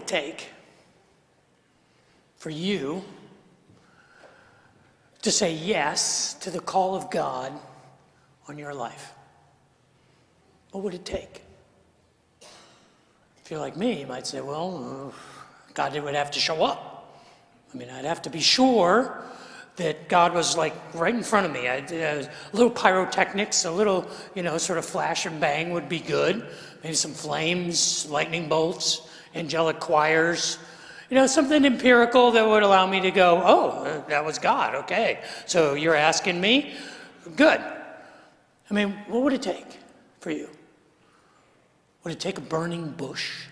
it take for you to say yes to the call of God on your life? What would it take? If you're like me, you might say, well, God would have to show up. I mean, I'd have to be sure that God was like right in front of me. A little pyrotechnics, a little, sort of flash and bang would be good. Maybe some flames, lightning bolts, angelic choirs. Something empirical that would allow me to go, oh, that was God, okay. So you're asking me? Good. I mean, what would it take for you? Would it take a burning bush?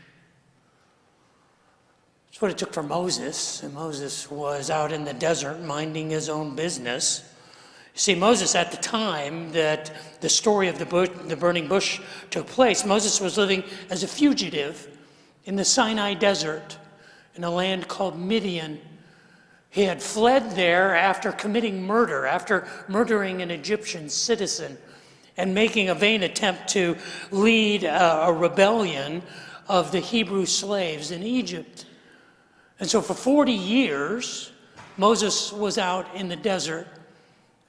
That's what it took for Moses, and Moses was out in the desert minding his own business. You see, Moses, at the time that the story of the burning bush took place, Moses was living as a fugitive in the Sinai desert in a land called Midian. He had fled there after committing murder, after murdering an Egyptian citizen and making a vain attempt to lead a rebellion of the Hebrew slaves in Egypt. And so for 40 years, Moses was out in the desert.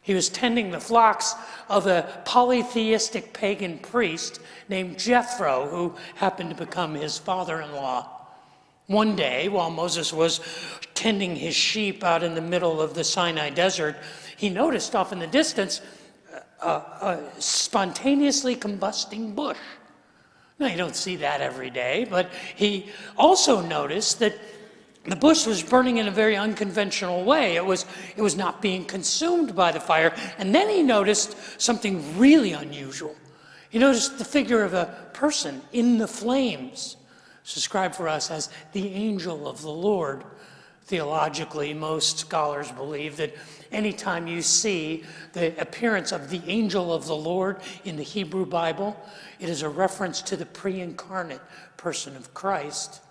He was tending the flocks of a polytheistic pagan priest named Jethro, who happened to become his father-in-law. One day, while Moses was tending his sheep out in the middle of the Sinai desert, he noticed off in the distance a spontaneously combusting bush. Now, you don't see that every day, but he also noticed that the bush was burning in a very unconventional way. It was not being consumed by the fire. And then he noticed something really unusual. He noticed the figure of a person in the flames. It's described for us as the angel of the Lord. Theologically, most scholars believe that anytime you see the appearance of the angel of the Lord in the Hebrew Bible, it is a reference to the pre-incarnate person of Christ.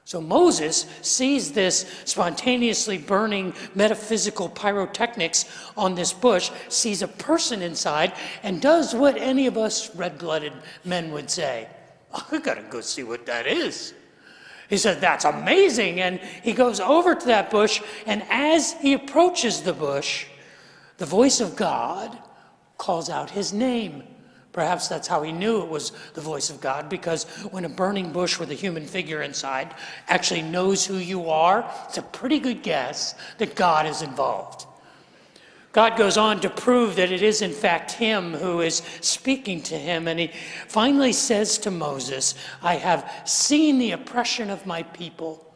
So Moses sees this spontaneously burning metaphysical pyrotechnics on this bush, sees a person inside, and does what any of us red-blooded men would say. I gotta go see what that is. He said, that's amazing. And he goes over to that bush, and as he approaches the bush, the voice of God calls out his name. Perhaps that's how he knew it was the voice of God, because when a burning bush with a human figure inside actually knows who you are, it's a pretty good guess that God is involved. God goes on to prove that it is in fact him who is speaking to him, and he finally says to Moses, I have seen the oppression of my people.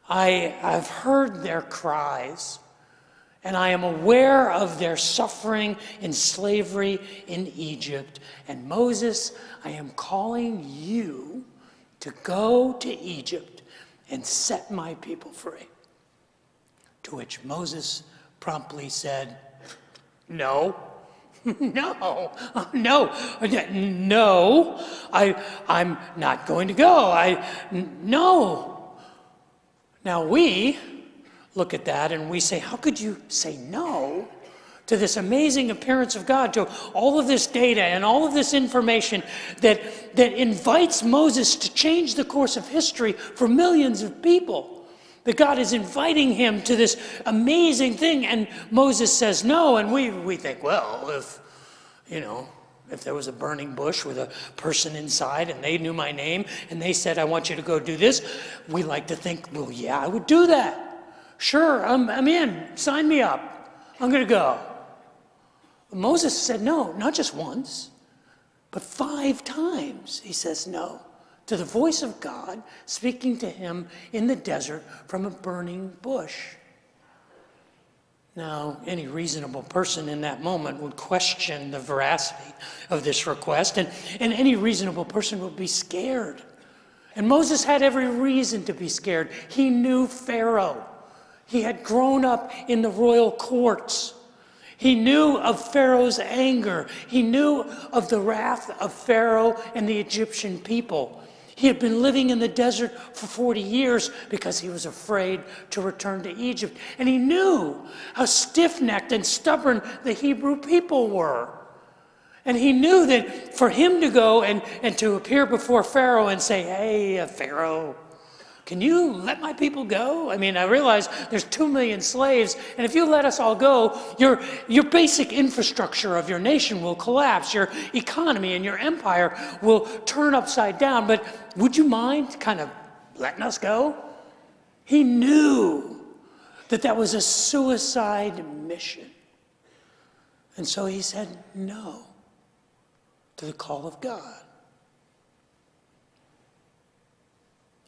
I've heard their cries, and I am aware of their suffering in slavery in Egypt. And Moses, I am calling you to go to Egypt and set my people free. To which Moses promptly said, no, no, I'm not going to go. No. Now we look at that and we say, how could you say no to this amazing appearance of God, to all of this data and all of this information that invites Moses to change the course of history for millions of people? That God is inviting him to this amazing thing, and Moses says no, and we think, well, if there was a burning bush with a person inside and they knew my name and they said, I want you to go do this, we like to think, well, yeah, I would do that. Sure, I'm in. Sign me up. I'm going to go. But Moses said no, not just once, but 5 times he says no to the voice of God speaking to him in the desert from a burning bush. Now, any reasonable person in that moment would question the veracity of this request, and any reasonable person would be scared. And Moses had every reason to be scared. He knew Pharaoh. He had grown up in the royal courts. He knew of Pharaoh's anger. He knew of the wrath of Pharaoh and the Egyptian people. He had been living in the desert for 40 years because he was afraid to return to Egypt. And he knew how stiff-necked and stubborn the Hebrew people were. And he knew that for him to go and to appear before Pharaoh and say, hey, Pharaoh, can you let my people go? I mean, I realize there's 2 million slaves, and if you let us all go, your basic infrastructure of your nation will collapse. Your economy and your empire will turn upside down. But would you mind kind of letting us go? He knew that that was a suicide mission. And so he said no to the call of God.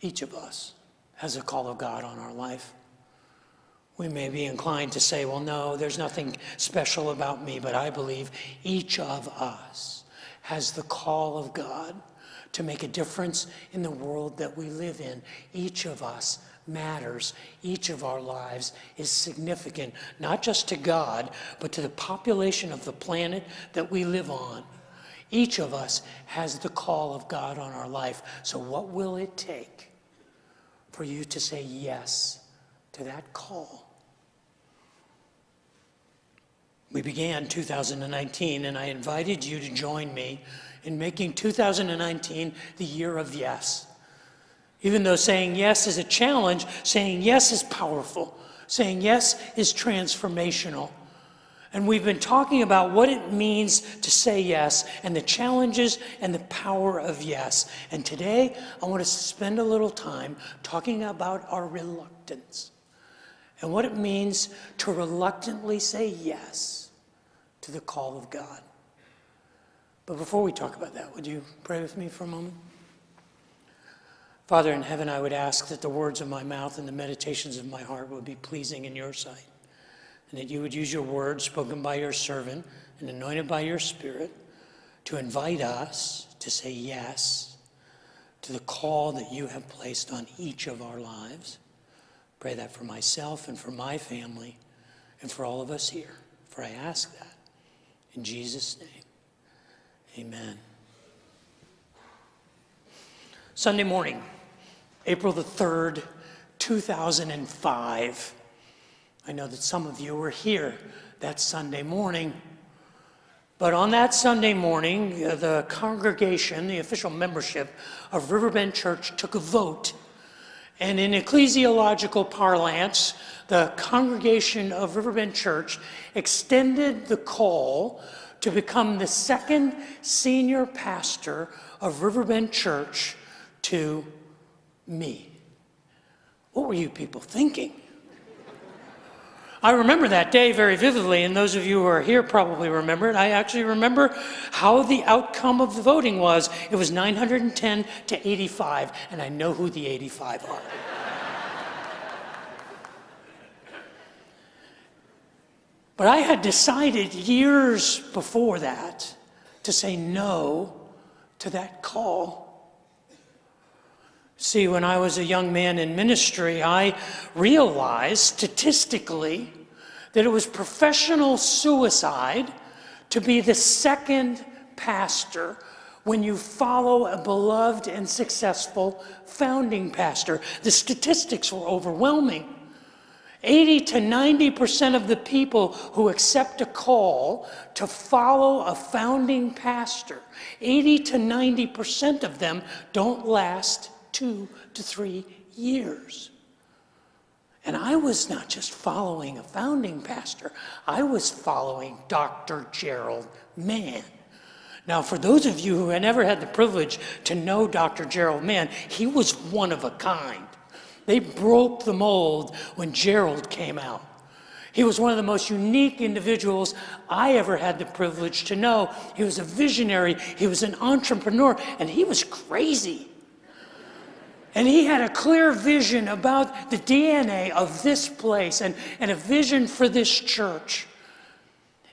Each of us has a call of God on our life. We may be inclined to say, well, no, there's nothing special about me, but I believe each of us has the call of God to make a difference in the world that we live in. Each of us matters. Each of our lives is significant, not just to God, but to the population of the planet that we live on. Each of us has the call of God on our life. So what will it take for you to say yes to that call? We began 2019, and I invited you to join me in making 2019 the year of yes. Even though saying yes is a challenge, saying yes is powerful. Saying yes is transformational. And we've been talking about what it means to say yes and the challenges and the power of yes. And today, I want us to spend a little time talking about our reluctance and what it means to reluctantly say yes to the call of God. But before we talk about that, would you pray with me for a moment? Father in heaven, I would ask that the words of my mouth and the meditations of my heart would be pleasing in your sight, and that you would use your words spoken by your servant and anointed by your Spirit to invite us to say yes to the call that you have placed on each of our lives. Pray that for myself and for my family and for all of us here, for I ask that in Jesus' name. Amen. Sunday morning, April the 3rd, 2005. I know that some of you were here that Sunday morning. But on that Sunday morning, the congregation, the official membership of Riverbend Church took a vote. And in ecclesiological parlance, the congregation of Riverbend Church extended the call to become the second senior pastor of Riverbend Church to me. What were you people thinking? I remember that day very vividly, and those of you who are here probably remember it. I actually remember how the outcome of the voting was. It was 910 to 85, and I know who the 85 are. But I had decided years before that to say no to that call. See, when I was a young man in ministry, I realized statistically that it was professional suicide to be the second pastor when you follow a beloved and successful founding pastor. The statistics were overwhelming. 80 to 90% of the people who accept a call to follow a founding pastor, 80 to 90% of them don't last 2 to 3 years. And I was not just following a founding pastor, I was following Dr. Gerald Mann. Now, for those of you who had never had the privilege to know Dr. Gerald Mann, he was one of a kind. They broke the mold when Gerald came out. He was one of the most unique individuals I ever had the privilege to know. He was a visionary, he was an entrepreneur, and he was crazy. And he had a clear vision about the DNA of this place and a vision for this church.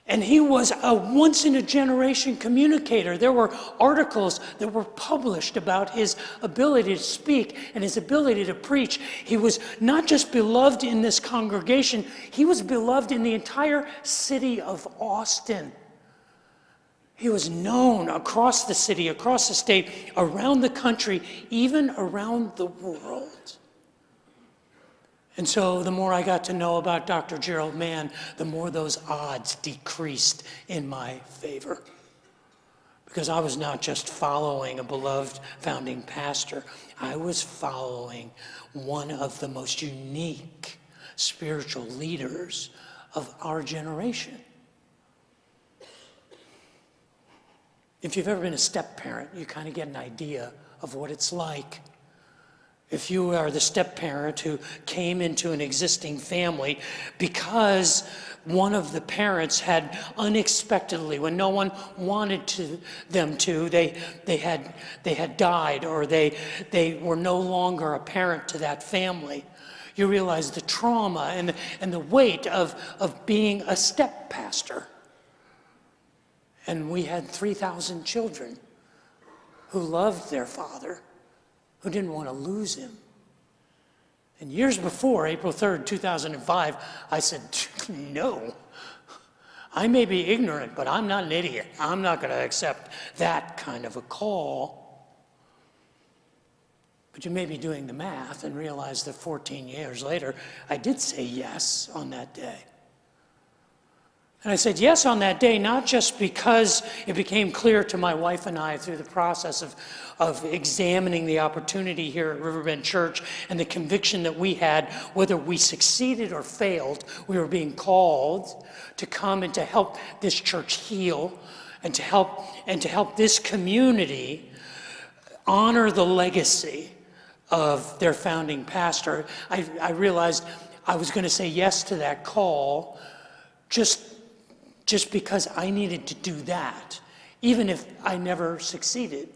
And he was a once-in-a-generation communicator. There were articles that were published about his ability to speak and his ability to preach. He was not just beloved in this congregation, he was beloved in the entire city of Austin. He was known across the city, across the state, around the country, even around the world. And so the more I got to know about Dr. Gerald Mann, the more those odds decreased in my favor. Because I was not just following a beloved founding pastor, I was following one of the most unique spiritual leaders of our generation. If you've ever been a step parent, you kind of get an idea of what it's like. If you are the step parent who came into an existing family because one of the parents had unexpectedly, when no one wanted them to, they had died, or they were no longer a parent to that family, you realize the trauma and the weight of being a step pastor. And we had 3,000 children who loved their father, who didn't want to lose him. And years before, April 3rd, 2005, I said, no, I may be ignorant, but I'm not an idiot. I'm not going to accept that kind of a call. But you may be doing the math and realize that 14 years later, I did say yes on that day. And I said yes on that day, not just because it became clear to my wife and I through the process of examining the opportunity here at Riverbend Church and the conviction that we had, whether we succeeded or failed, we were being called to come and to help this church heal and to help this community honor the legacy of their founding pastor. I realized I was going to say yes to that call just because I needed to do that, even if I never succeeded.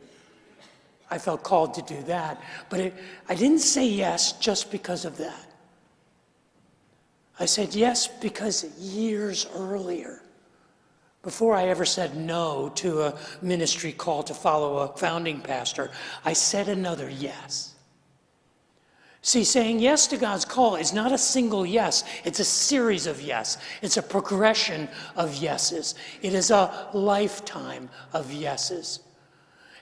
I felt called to do that, but I didn't say yes just because of that. I said yes because years earlier, before I ever said no to a ministry call to follow a founding pastor, I said another yes. See, saying yes to God's call is not a single yes. It's a series of yes. It's a progression of yeses. It is a lifetime of yeses.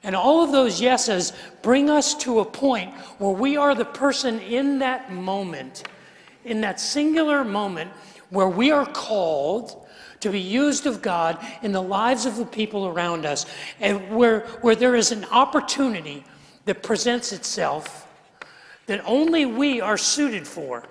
And all of those yeses bring us to a point where we are the person in that moment, in that singular moment, where we are called to be used of God in the lives of the people around us, and where there is an opportunity that presents itself that only we are suited for.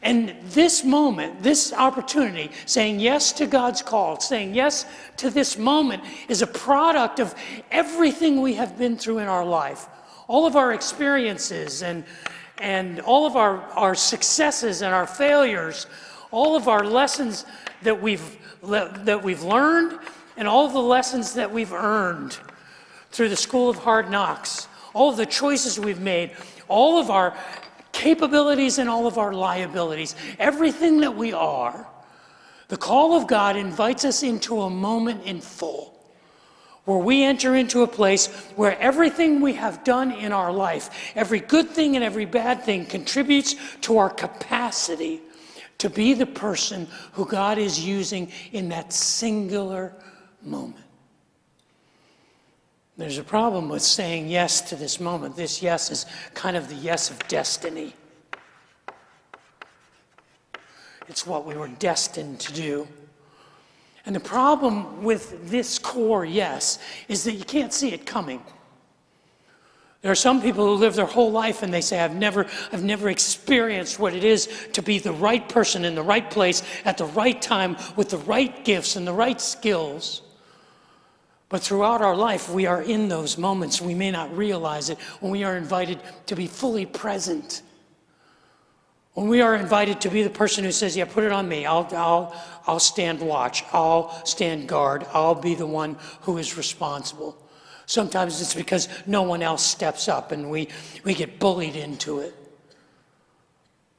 And this moment, this opportunity, saying yes to God's call, saying yes to this moment, is a product of everything we have been through in our life. All of our experiences and all of our successes and our failures, all of our lessons that we've learned, and all of the lessons that we've earned through the School of Hard Knocks, all of the choices we've made, all of our capabilities and all of our liabilities, everything that we are, the call of God invites us into a moment in full, where we enter into a place where everything we have done in our life, every good thing and every bad thing, contributes to our capacity to be the person who God is using in that singular moment. There's a problem with saying yes to this moment. This yes is kind of the yes of destiny. It's what we were destined to do. And the problem with this core yes is that you can't see it coming. There are some people who live their whole life and they say, I've never experienced what it is to be the right person in the right place at the right time with the right gifts and the right skills. But throughout our life, we are in those moments. We may not realize it when we are invited to be fully present. When we are invited to be the person who says, yeah, put it on me. I'll stand watch. I'll stand guard. I'll be the one who is responsible. Sometimes it's because no one else steps up and we get bullied into it.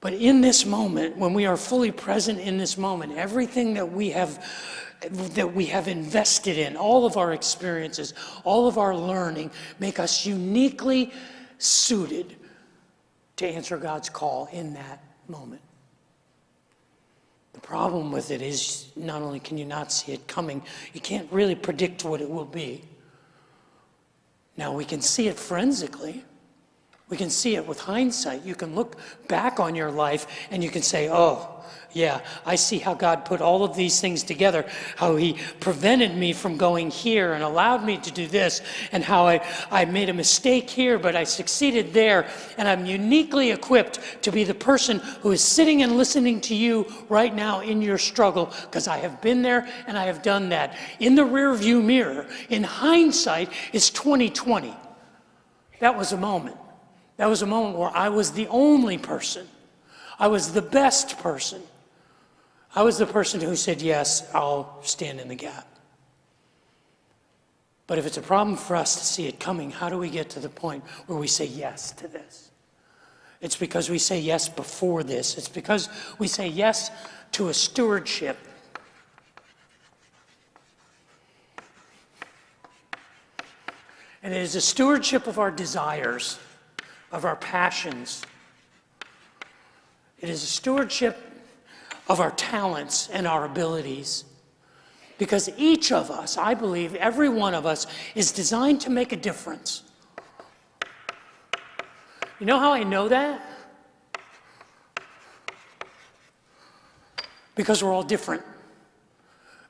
But in this moment, when we are fully present in this moment, everything that we have invested in, all of our experiences, all of our learning, make us uniquely suited to answer God's call in that moment. The problem with it is not only can you not see it coming, you can't really predict what it will be. Now we can see it forensically. We can see it with hindsight. You can look back on your life and you can say, oh, yeah, I see how God put all of these things together, how he prevented me from going here and allowed me to do this, and how I made a mistake here, but I succeeded there, and I'm uniquely equipped to be the person who is sitting and listening to you right now in your struggle, because I have been there and I have done that. In the rearview mirror, in hindsight, it's 2020. That was a moment. That was a moment where I was the only person. I was the best person. I was the person who said, yes, I'll stand in the gap. But if it's a problem for us to see it coming, how do we get to the point where we say yes to this? It's because we say yes before this. It's because we say yes to a stewardship. And it is a stewardship of our desires, of our passions. It is a stewardship of our talents and our abilities. Because each of us, I believe, every one of us, is designed to make a difference. You know how I know that? Because we're all different.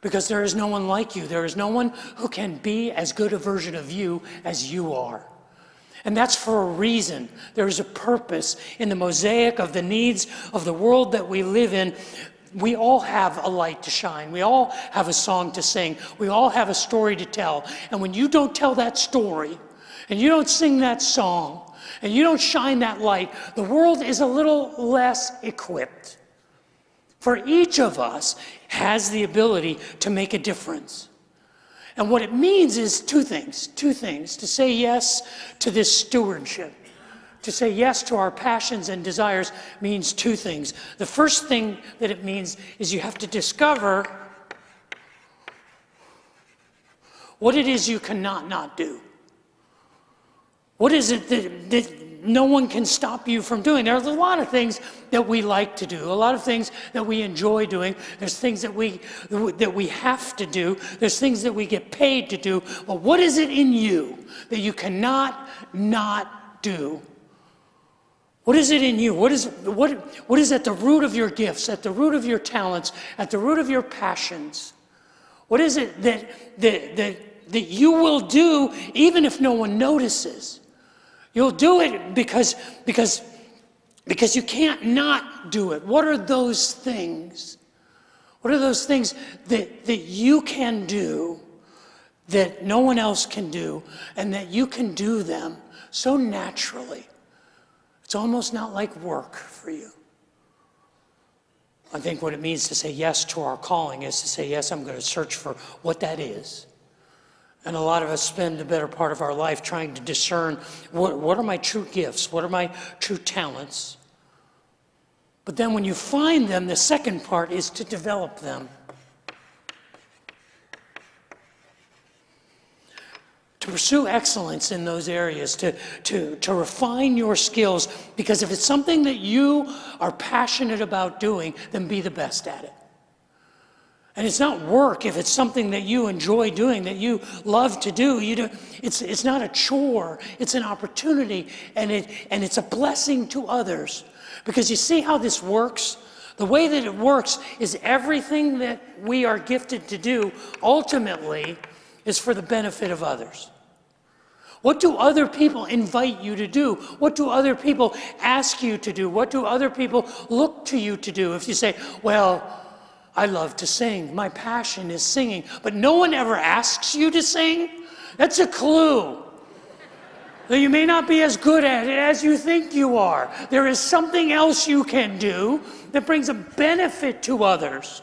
Because there is no one like you. There is no one who can be as good a version of you as you are. And that's for a reason. There is a purpose in the mosaic of the needs of the world that we live in. We all have a light to shine. We all have a song to sing. We all have a story to tell. And when you don't tell that story, and you don't sing that song, and you don't shine that light, the world is a little less equipped. For each of us has the ability to make a difference. And what it means is two things. To say yes to this stewardship. To say yes to our passions and desires means two things. The first thing that it means is you have to discover what it is you cannot not do. What is it that no one can stop you from doing? There's a lot of things that we like to do, a lot of things that we enjoy doing. There's things that we have to do. There's things that we get paid to do. But what is it in you that you cannot not do? What is it in you? What is at the root of your gifts, at the root of your talents, at the root of your passions? What is it that you will do even if no one notices? You'll do it because you can't not do it. What are those things? What are those things that you can do that no one else can do, and that you can do them so naturally? It's almost not like work for you. I think what it means to say yes to our calling is to say, yes, I'm going to search for what that is. And a lot of us spend the better part of our life trying to discern what are my true gifts, what are my true talents. But then when you find them, the second part is to develop them. To pursue excellence in those areas, to refine your skills, because if it's something that you are passionate about doing, then be the best at it. And it's not work if it's something that you enjoy doing, that you love to do. It's not a chore, it's an opportunity, and it's a blessing to others. Because you see how this works? The way that it works is everything that we are gifted to do ultimately is for the benefit of others. What do other people invite you to do? What do other people ask you to do? What do other people look to you to do? If you say, well, I love to sing, my passion is singing, but no one ever asks you to sing, that's a clue that you may not be as good at it as you think you are. There is something else you can do that brings a benefit to others.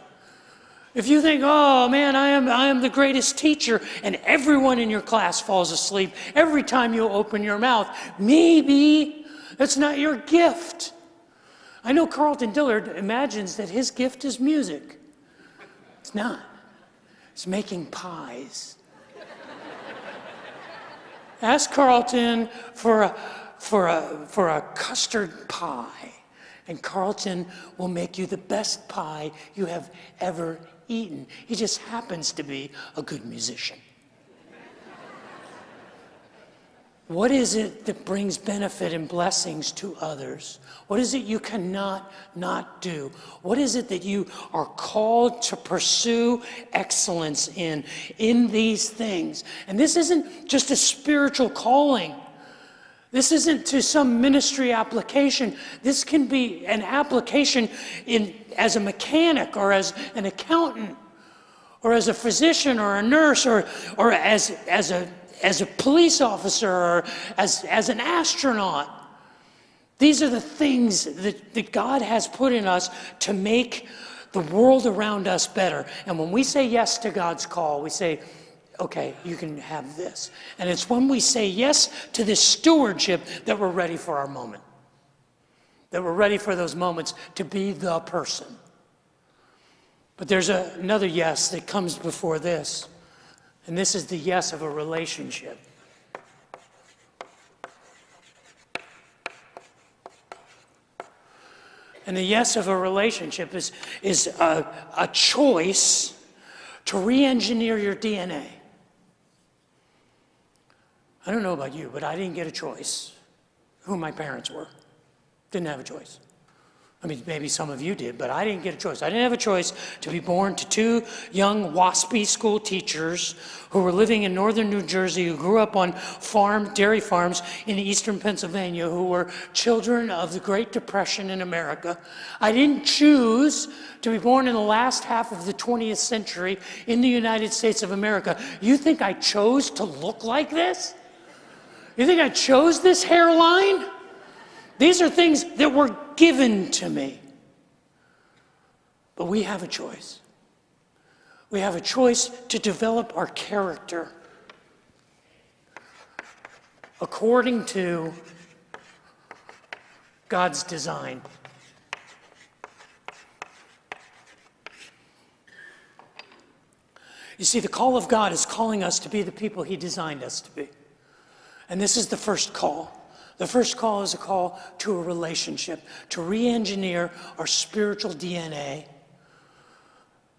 If you think, oh man, I am the greatest teacher, and everyone in your class falls asleep every time you open your mouth, maybe that's not your gift. I know Carlton Dillard imagines that his gift is music. It's not. It's making pies. Ask Carlton for a custard pie, and Carlton will make you the best pie you have ever eaten. He just happens to be a good musician. What is it that brings benefit and blessings to others? What is it you cannot not do? What is it that you are called to pursue excellence in these things? And this isn't just a spiritual calling. This isn't to some ministry application. This can be an application as a mechanic or as an accountant or as a physician or a nurse or as a police officer or as an astronaut. These are the things that God has put in us to make the world around us better. And when we say yes to God's call, we say, okay, you can have this. And it's when we say yes to this stewardship that we're ready for our moment. That we're ready for those moments to be the person. But there's another yes that comes before this. And this is the yes of a relationship. And the yes of a relationship is a choice to re-engineer your DNA. I don't know about you, but I didn't get a choice who my parents were. Didn't have a choice. I mean, maybe some of you did, but I didn't get a choice. I didn't have a choice to be born to two young waspy school teachers who were living in northern New Jersey, who grew up on dairy farms in eastern Pennsylvania, who were children of the Great Depression in America. I didn't choose to be born in the last half of the 20th century in the United States of America. You think I chose to look like this? You think I chose this hairline? These are things that were given to me. But we have a choice. We have a choice to develop our character according to God's design. You see, the call of God is calling us to be the people He designed us to be. And this is the first call. The first call is a call to a relationship, to re-engineer our spiritual DNA,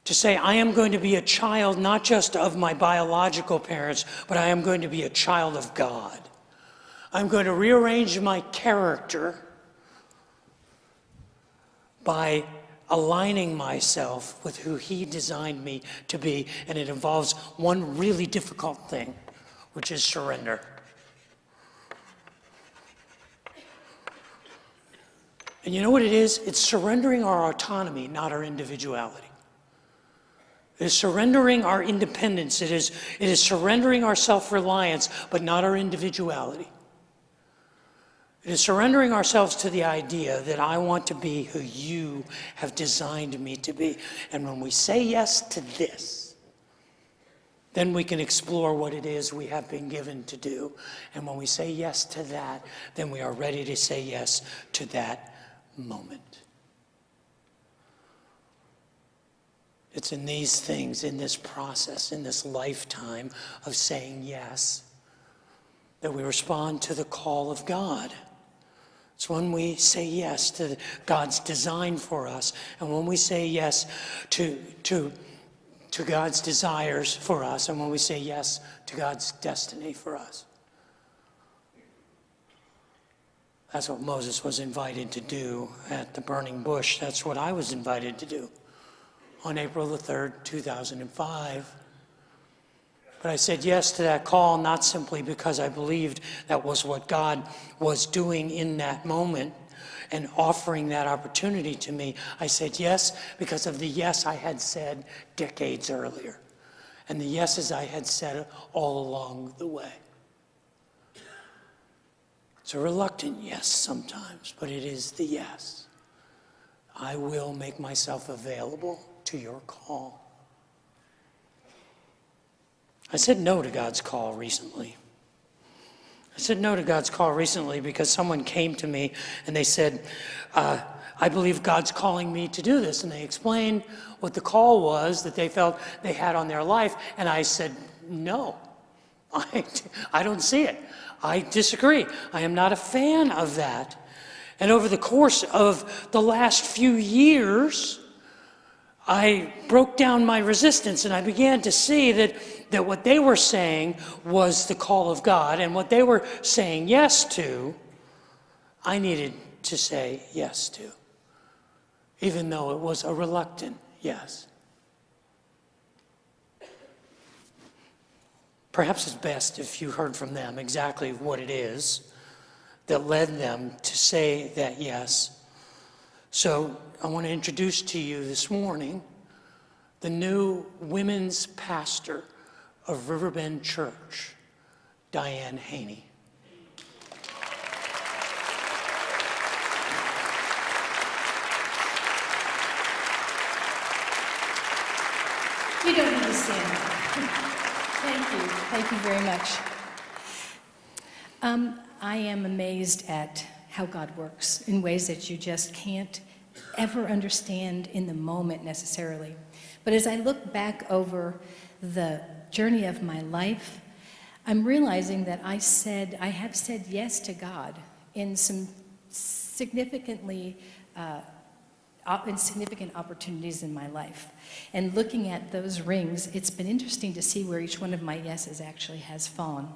to say, I am going to be a child not just of my biological parents, but I am going to be a child of God. I'm going to rearrange my character by aligning myself with who He designed me to be, and it involves one really difficult thing, which is surrender. And you know what it is? It's surrendering our autonomy, not our individuality. It is surrendering our independence. It is surrendering our self-reliance, but not our individuality. It is surrendering ourselves to the idea that I want to be who You have designed me to be. And when we say yes to this, then we can explore what it is we have been given to do. And when we say yes to that, then we are ready to say yes to that moment. It's in these things, in this process, in this lifetime of saying yes, that we respond to the call of God. It's when we say yes to God's design for us, and when we say yes to God's desires for us, and when we say yes to God's destiny for us. That's what Moses was invited to do at the burning bush. That's what I was invited to do on April the 3rd, 2005. But I said yes to that call, not simply because I believed that was what God was doing in that moment and offering that opportunity to me. I said yes because of the yes I had said decades earlier, and the yeses I had said all along the way. It's a reluctant yes sometimes, but it is the yes. I will make myself available to Your call. I said no to God's call recently. I said no to God's call recently because someone came to me and they said, I believe God's calling me to do this. And they explained what the call was that they felt they had on their life. And I said, no, I don't see it. I disagree. I am not a fan of that. And over the course of the last few years, I broke down my resistance and I began to see that what they were saying was the call of God, and what they were saying yes to, I needed to say yes to, even though it was a reluctant yes. Perhaps it's best if you heard from them exactly what it is that led them to say that yes. So I want to introduce to you this morning the new women's pastor of Riverbend Church, Diane Haney. You don't need to stand up. Thank you. Thank you very much. I am amazed at how God works in ways that you just can't ever understand in the moment necessarily. But as I look back over the journey of my life, I'm realizing that I have said yes to God in some significant opportunities in my life. And looking at those rings, it's been interesting to see where each one of my yeses actually has fallen.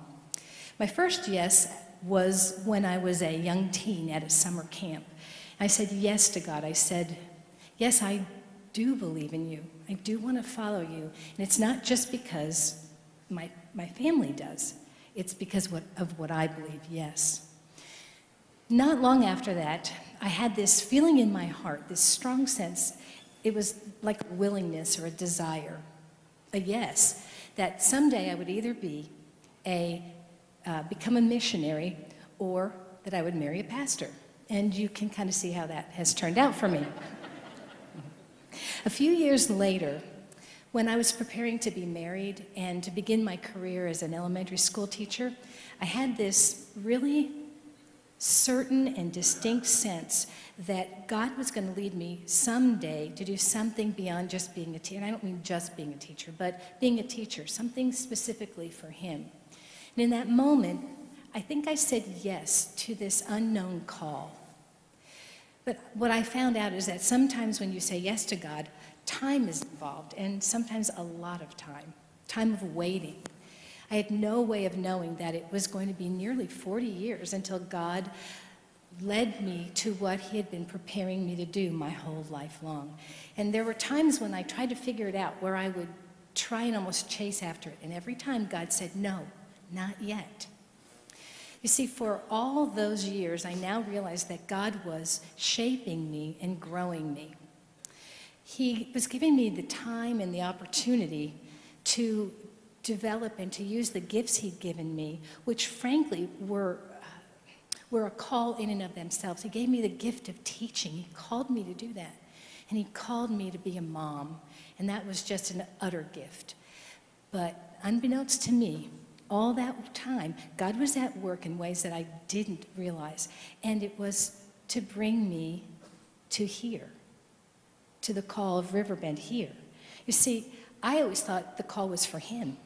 My first yes was when I was a young teen at a summer camp. I said yes to God. I said, yes, I do believe in you. I do want to follow you. And it's not just because my family does. It's because of what I believe, yes. Not long after that, I had this feeling in my heart, this strong sense. It was like a willingness or a desire, a yes, that someday I would either become a missionary or that I would marry a pastor. And you can kind of see how that has turned out for me. A few years later, when I was preparing to be married and to begin my career as an elementary school teacher, I had this really certain and distinct sense that God was going to lead me someday to do something beyond just being a teacher. And I don't mean just being a teacher, but being a teacher, something specifically for Him. And in that moment, I think I said yes to this unknown call. But what I found out is that sometimes when you say yes to God, time is involved, and sometimes a lot of time of waiting. I had no way of knowing that it was going to be nearly 40 years until God led me to what He had been preparing me to do my whole life long. And there were times when I tried to figure it out, where I would try and almost chase after it, and every time God said, no, not yet. You see, for all those years, I now realize that God was shaping me and growing me. He was giving me the time and the opportunity to develop and to use the gifts He'd given me, which frankly were a call in and of themselves. He gave me the gift of teaching. He called me to do that. And He called me to be a mom. And that was just an utter gift. But unbeknownst to me, all that time, God was at work in ways that I didn't realize. And it was to bring me to here, to the call of Riverbend here. You see, I always thought the call was for Him.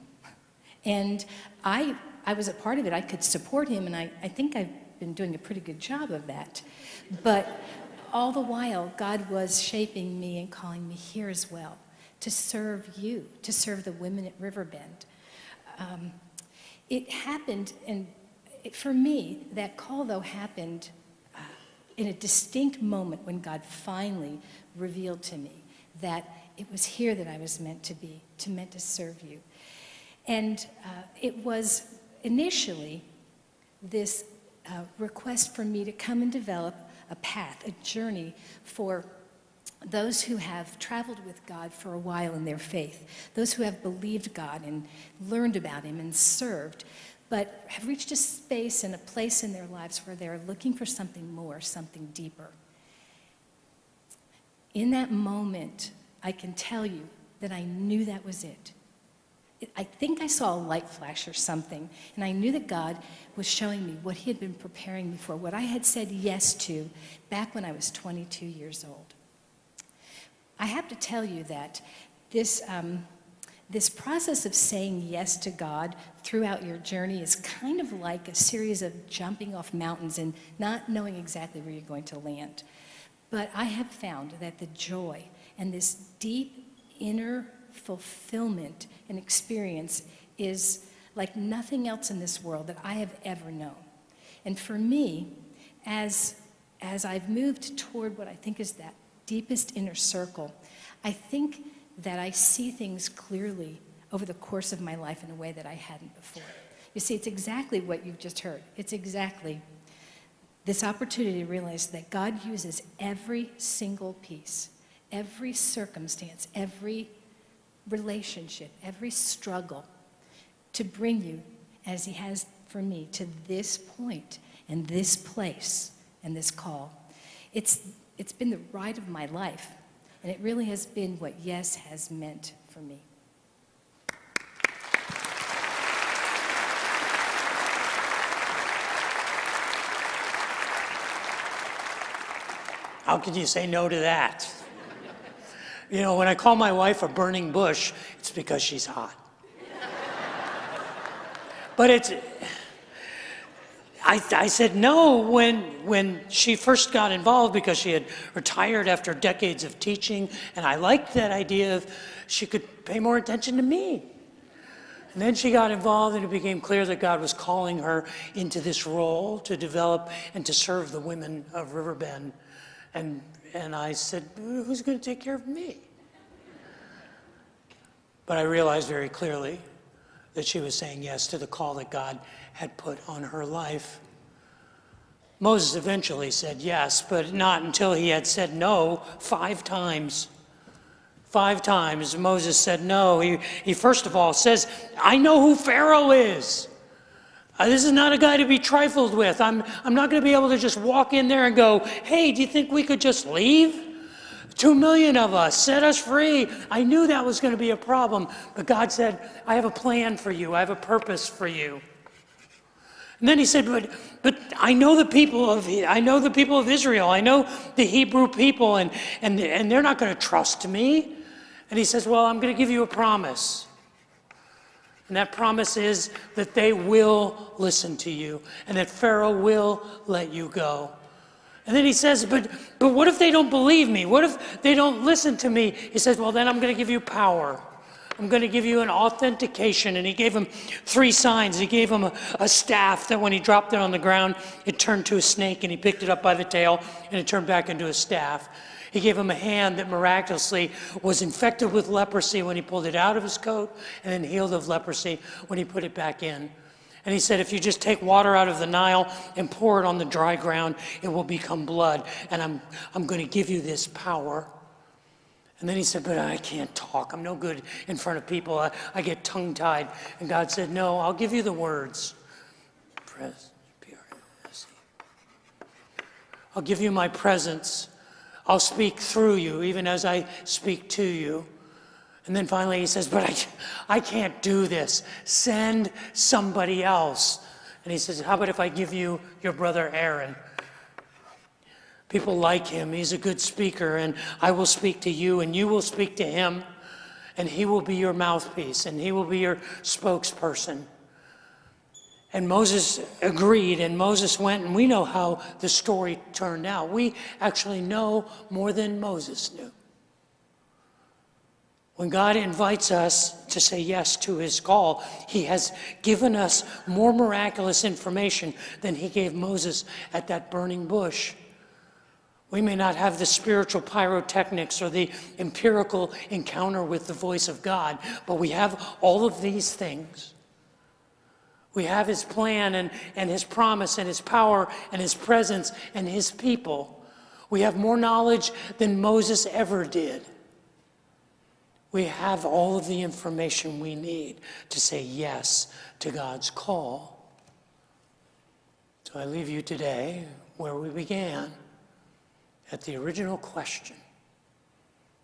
And I was a part of it. I could support Him, and I think I've been doing a pretty good job of that. But all the while, God was shaping me and calling me here as well, to serve you, to serve the women at Riverbend. It happened, and for me, that call, though, happened in a distinct moment when God finally revealed to me that it was here that I was meant to be, meant to serve you. And it was initially this request for me to come and develop a path, a journey for those who have traveled with God for a while in their faith, those who have believed God and learned about Him and served, but have reached a space and a place in their lives where they're looking for something more, something deeper. In that moment, I can tell you that I knew that was it. I think I saw a light flash or something, and I knew that God was showing me what He had been preparing me for, what I had said yes to back when I was 22 years old. I have to tell you that this process of saying yes to God throughout your journey is kind of like a series of jumping off mountains and not knowing exactly where you're going to land. But I have found that the joy And this deep inner fulfillment and experience is like nothing else in this world that I have ever known. And for me, as I've moved toward what I think is that deepest inner circle, I think that I see things clearly over the course of my life in a way that I hadn't before. You see, it's exactly what you've just heard. It's exactly this opportunity to realize that God uses every single piece, every circumstance, every relationship, every struggle to bring you, as he has for me, to this point and this place and this call. It's been the ride of my life, and it really has been what yes has meant for me. How can you say no to that? You know, when I call my wife a burning bush, it's because she's hot. But I said no when she first got involved because she had retired after decades of teaching, and I liked that idea of she could pay more attention to me. And then she got involved, and it became clear that God was calling her into this role to develop and to serve the women of Riverbend. And I said, who's going to take care of me? But I realized very clearly that she was saying yes to the call that God had put on her life. Moses eventually said yes, but not until he had said no 5 times. 5 times Moses said no. He first of all says, I know who Pharaoh is. This is not a guy to be trifled with. I'm not going to be able to just walk in there and go, hey, do you think we could just leave? 2 million of us, set us free. I knew that was going to be a problem. But God said, I have a plan for you. I have a purpose for you. And then he said, but I know the people of Israel. I know the Hebrew people, and they're not going to trust me. And he says, well, I'm going to give you a promise. And that promise is that they will listen to you and that Pharaoh will let you go. And then he says, but what if they don't believe me? What if they don't listen to me? He says, well, then I'm going to give you power. I'm going to give you an authentication. And he gave him 3 signs. He gave him a staff that when he dropped it on the ground, it turned to a snake, and he picked it up by the tail, and it turned back into a staff. He gave him a hand that miraculously was infected with leprosy when he pulled it out of his coat, and then healed of leprosy when he put it back in. And he said, if you just take water out of the Nile and pour it on the dry ground, it will become blood. And I'm going to give you this power. And then he said, but I can't talk. I'm no good in front of people. I get tongue-tied. And God said, no, I'll give you the words. P-R-E-S-E. I'll give you my presence. I'll speak through you, even as I speak to you. And then finally he says, but I can't do this. Send somebody else. And he says, how about if I give you your brother Aaron? People like him. He's a good speaker, and I will speak to you, and you will speak to him, and he will be your mouthpiece, and he will be your spokesperson. And Moses agreed, and Moses went, and we know how the story turned out. We actually know more than Moses knew. When God invites us to say yes to his call, he has given us more miraculous information than he gave Moses at that burning bush. We may not have the spiritual pyrotechnics or the empirical encounter with the voice of God, but we have all of these things. We have his plan and his promise and his power and his presence and his people. We have more knowledge than Moses ever did. We have all of the information we need to say yes to God's call. So I leave you today where we began, at the original question.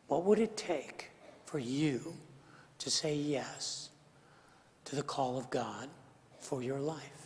What would it take for you to say yes to the call of God for your life?